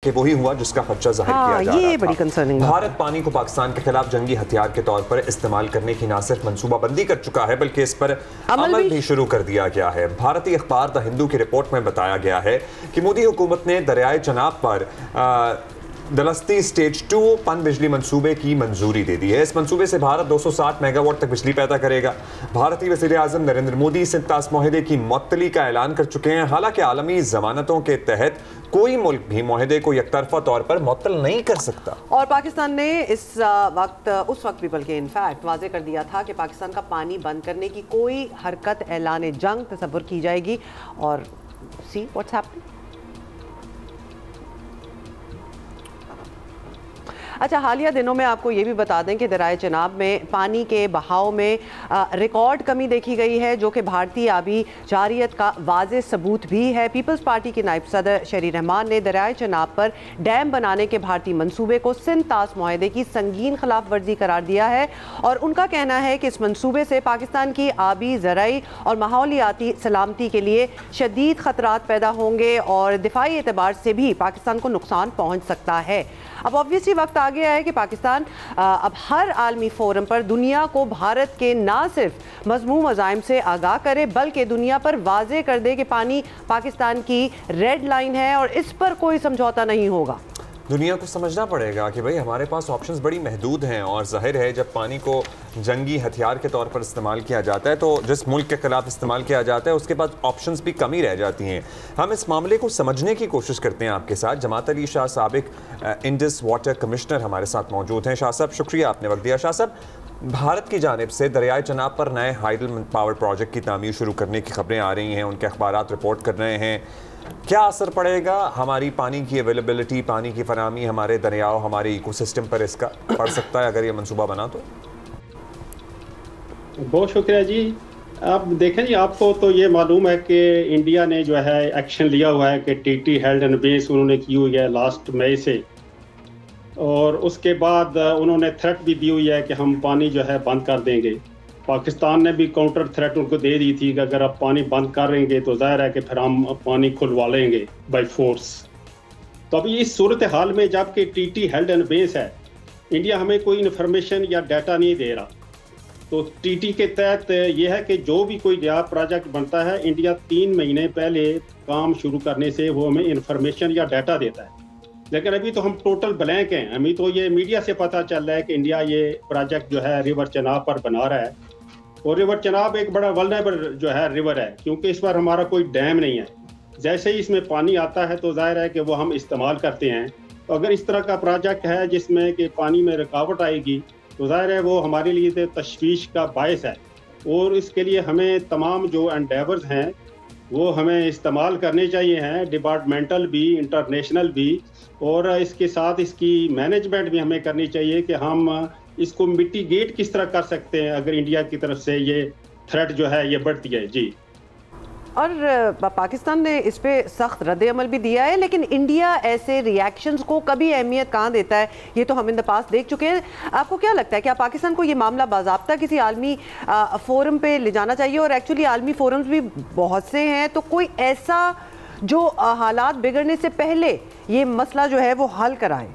کہ وہی ہوا جس کا خدشہ ظاہر کیا جا رہا یہ بڑی کنسرننگ ہے۔ بھارت پانی کو پاکستان کے خلاف جنگی ہتھیار کے طور پر استعمال کرنے کی نہ صرف منصوبہ بندی کر چکا ہے بلکہ اس پر عمل بھی شروع کر دیا گیا ہے۔ بھارتی اخبار دا ہندو کی رپورٹ میں بتایا گیا ہے کہ مودی حکومت نے دریائے چناب پر دلستی سٹیج 2 پن بجلی منصوبے کی منظوری دے دی ہے۔ اس منصوبے سے بھارت 260 میگا واٹ تک بجلی پیدا کرے گا۔ بھارتی وزیر اعظم نریندر مودی سنتاس معاہدے کی معطلی کا اعلان کر چکے ہیں، حالانکہ عالمی ضمانتوں کے تحت کوئی ملک بھی معاہدے کو یک طرفہ طور پر معطل نہیں کر سکتا۔ اور پاکستان نے اس وقت بھی بلکہ انفیکٹ واضح کر دیا تھا کہ پاکستان کا پانی بند کرنے کی کوئی حرکت اعلان جنگ تصور کی جائے گی۔ اور سی واٹس ہیپننگ۔ اچھا، حالیہ دنوں میں آپ کو یہ بھی بتا دیں کہ دریائے چناب میں پانی کے بہاؤ میں ریکارڈ کمی دیکھی گئی ہے، جو کہ بھارتی آبی جارحیت کا واضح ثبوت بھی ہے۔ پیپلز پارٹی کے نائب صدر شہری رحمان نے دریائے چناب پر ڈیم بنانے کے بھارتی منصوبے کو سندھ طاس معاہدے کی سنگین خلاف ورزی قرار دیا ہے، اور ان کا کہنا ہے کہ اس منصوبے سے پاکستان کی آبی، زرعی اور ماحولیاتی سلامتی کے لیے شدید خطرات پیدا ہوں گے اور دفاعی اعتبار سے بھی پاکستان کو نقصان پہنچ سکتا ہے۔ اب آبویسلی وقت آ گیا ہے کہ پاکستان اب ہر عالمی فورم پر دنیا کو بھارت کے نہ صرف مذموم عزائم سے آگاہ کرے بلکہ دنیا پر واضح کر دے کہ پانی پاکستان کی ریڈ لائن ہے اور اس پر کوئی سمجھوتا نہیں ہوگا۔ دنیا کو سمجھنا پڑے گا کہ بھئی ہمارے پاس آپشنز بڑی محدود ہیں، اور ظاہر ہے جب پانی کو جنگی ہتھیار کے طور پر استعمال کیا جاتا ہے تو جس ملک کے خلاف استعمال کیا جاتا ہے اس کے بعد آپشنز بھی کم ہی رہ جاتی ہیں۔ ہم اس معاملے کو سمجھنے کی کوشش کرتے ہیں آپ کے ساتھ۔ جماعت علی شاہ سابق انڈس واٹر کمشنر ہمارے ساتھ موجود ہیں۔ شاہ صاحب شکریہ، آپ نے وقت دیا۔ شاہ صاحب، بھارت کی جانب سے دریائے چناب پر نئے ہائیڈل پاور پروجیکٹ کی تعمیر شروع کرنے کی خبریں آ رہی ہیں، ان کے اخبارات رپورٹ کر رہے ہیں۔ کیا اثر پڑے گا ہماری پانی کی اویلیبلٹی، پانی کی فراہمی، ہمارے دریاؤں، ہمارے ایکو سسٹم پر اس کا پڑ سکتا ہے اگر یہ منصوبہ بنا تو؟ بہت شکریہ جی۔ آپ دیکھیں جی، آپ کو تو یہ معلوم ہے کہ انڈیا نے جو ہے ایکشن لیا ہوا ہے کہ ٹی ٹی ہیلڈ اینڈ بیس انہوں نے کی ہوئی ہے لاسٹ مئی سے، اور اس کے بعد انہوں نے تھریٹ بھی دی ہوئی ہے کہ ہم پانی جو ہے بند کر دیں گے۔ پاکستان نے بھی کاؤنٹر تھریٹ ان کو دے دی تھی کہ اگر آپ پانی بند کر رہیں گے تو ظاہر ہے کہ پھر ہم پانی کھلوا لیں گے بائی فورس۔ تو ابھی اس صورتحال میں جب کہ ٹی ٹی ہیلڈ اینڈ بیس ہے، انڈیا ہمیں کوئی انفارمیشن یا ڈیٹا نہیں دے رہا، تو ٹی ٹی کے تحت یہ ہے کہ جو بھی کوئی نیا پروجیکٹ بنتا ہے انڈیا 3 مہینے پہلے کام شروع کرنے سے وہ ہمیں انفارمیشن یا ڈیٹا دیتا ہے، لیکن ابھی تو ہم ٹوٹل بلینک ہیں۔ ہمیں تو یہ میڈیا سے پتہ چل رہا ہے کہ انڈیا یہ پروجیکٹ جو ہے ریور چناب پر بنا رہا ہے، اور ریور چناب ایک بڑا ولنریبل جو ہے ریور ہے، کیونکہ اس پر ہمارا کوئی ڈیم نہیں ہے۔ جیسے ہی اس میں پانی آتا ہے تو ظاہر ہے کہ وہ ہم استعمال کرتے ہیں، تو اگر اس طرح کا پروجیکٹ ہے جس میں کہ پانی میں رکاوٹ آئے گی تو ظاہر ہے وہ ہمارے لیے تشویش کا باعث ہے، اور اس کے لیے ہمیں تمام جو انڈیورز ہیں وہ ہمیں استعمال کرنے چاہیے ہیں، ڈپارٹمنٹل بھی، انٹرنیشنل بھی، اور اس کے ساتھ اس کی مینجمنٹ بھی ہمیں کرنی چاہیے کہ ہم اس کو میٹیگیٹ کس طرح کر سکتے ہیں اگر انڈیا کی طرف سے یہ تھریٹ جو ہے یہ بڑھتی ہے۔ جی، اور پاکستان نے اس پہ سخت رد عمل بھی دیا ہے، لیکن انڈیا ایسے ریاکشنز کو کبھی اہمیت کہاں دیتا ہے، یہ تو ہم ان دا پاس دیکھ چکے ہیں۔ آپ کو کیا لگتا ہے، کیا پاکستان کو یہ معاملہ باضابطہ کسی عالمی فورم پہ لے جانا چاہیے؟ اور ایکچولی عالمی فورمز بھی بہت سے ہیں، تو کوئی ایسا جو حالات بگڑنے سے پہلے یہ مسئلہ جو ہے وہ حل کرائے؟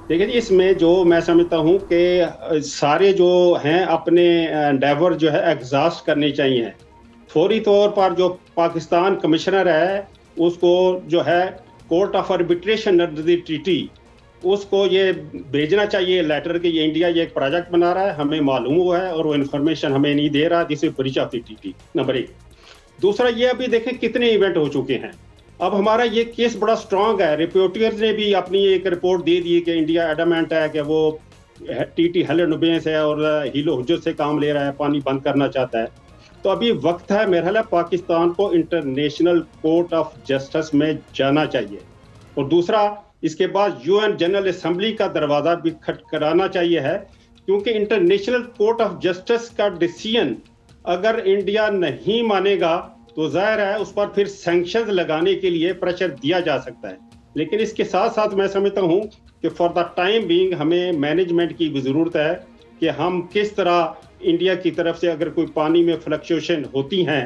دیکھیں جی، اس میں جو میں سمجھتا ہوں کہ سارے جو ہیں اپنے انڈیور جو ہے ایگزاسٹ کرنے چاہیے۔ فوری طور پر جو پاکستان کمشنر ہے اس کو جو ہے court of arbitration under the treaty اس کو یہ بھیجنا چاہیے لیٹر کہ یہ انڈیا یہ ایک پروجیکٹ بنا رہا ہے، ہمیں معلوم ہوا ہے اور وہ انفارمیشن ہمیں نہیں دے رہا، جس سے breach of the treaty. Number 1۔ دوسرا یہ ابھی دیکھیں کتنے ایونٹ ہو چکے ہیں، اب ہمارا یہ کیس بڑا سٹرانگ ہے۔ رپورٹرز نے بھی اپنی ایک رپورٹ دے دی کہ انڈیا ایڈامنٹ ہے کہ وہ ٹی ٹی ہیلڈ بیس ہے اور ہیلو حجت سے کام لے رہا ہے، پانی بند کرنا چاہتا ہے۔ تو ابھی وقت ہے میرا خیال ہے پاکستان کو انٹرنیشنل کورٹ آف جسٹس میں جانا چاہیے، اور دوسرا اس کے بعد UN جنرل اسمبلی کا دروازہ بھی کھٹکھٹانا چاہیے ہے، کیونکہ انٹرنیشنل کورٹ آف جسٹس کا ڈیسیژن اگر انڈیا نہیں مانے گا تو ظاہر ہے اس پر پھر سینکشنز لگانے کے لیے پریشر دیا جا سکتا ہے۔ لیکن اس کے ساتھ ساتھ میں سمجھتا ہوں کہ فار دا ٹائم بینگ ہمیں مینجمنٹ کی بھی ضرورت ہے کہ ہم کس طرح انڈیا کی طرف سے اگر کوئی پانی میں فلکچویشن ہوتی ہیں